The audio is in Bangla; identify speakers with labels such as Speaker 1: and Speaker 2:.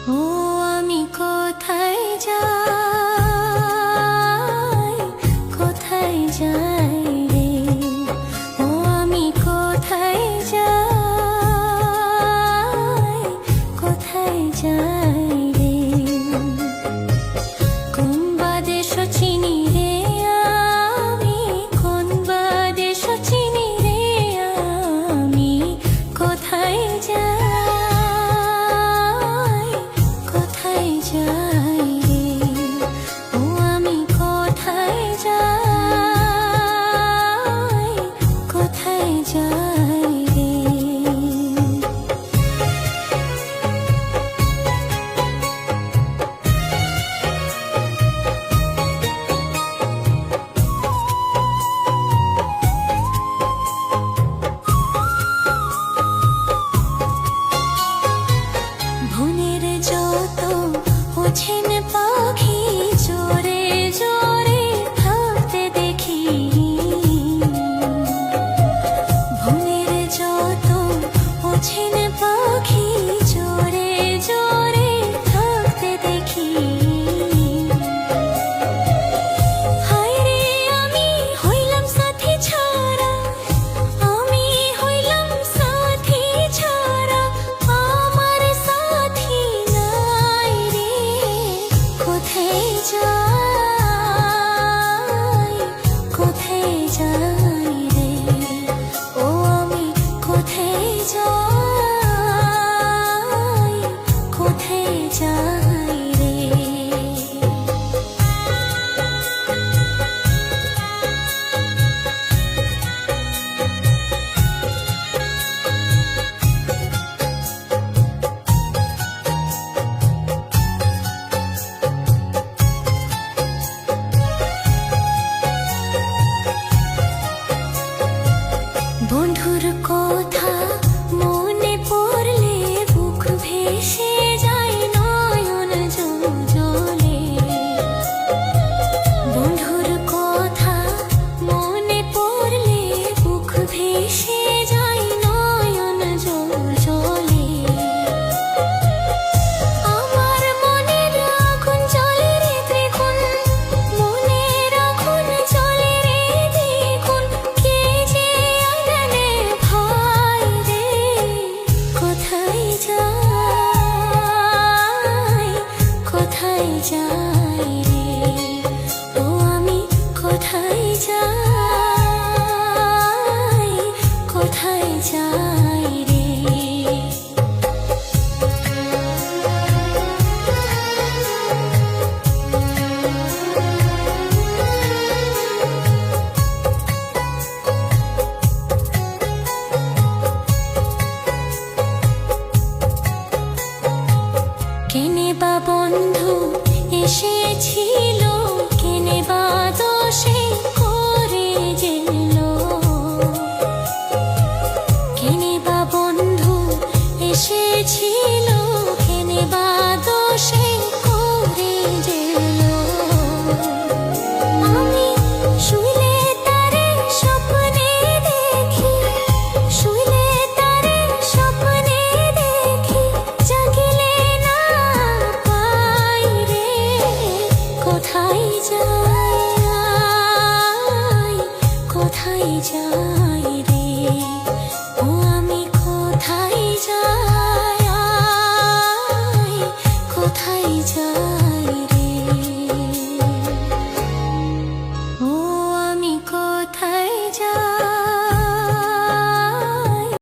Speaker 1: ও আমি কোথায় যাই, কোথায় যাই রে? ও আমি কোথায় যাই, কোথায় যাই রে? কোন বা দেশ চিনি রে আমি, কোন বা দেশ চিনি রে আমি, কোথায় যাই, কোথায় যাই রে? ও আমি কোথায় যাই, কোথায় যাই রে? বনের যত ওঝেন পাখি জোরে জোরে থাকতে দেখি, বনের যত ওঝেন পাখি জোরে জোরে থাকতে দেখি। হায় রে আমি হইলাম সাথী ছাড়া, আমি হইলাম সাথী ছাড়া, আমার সাথী নাই রে। কোথায় যাই, কোথায় যাই রে? ও আমি কোথায় যাই, কোথায় যাই রে? বন্ধুর কথা মনে পড়লে বুক ভেসে যায় নয়ন জলে। বন্ধুর কথা মনে পড়লে বুক ভেসে যায় নয়ন জলে। আমার মনের আগুন জ্বলে রে দ্বিগুণ, মনের আগুন জ্বলে রে দ্বিগুণ, কে যে আনলে ভাই রে? কোথায় যাই, কোথায় যাই রে? ও আমি কোথায় যাই, কোথায় যাই রে? কেনে বা বন্ধু এসেছিল, কেনে বা দোষে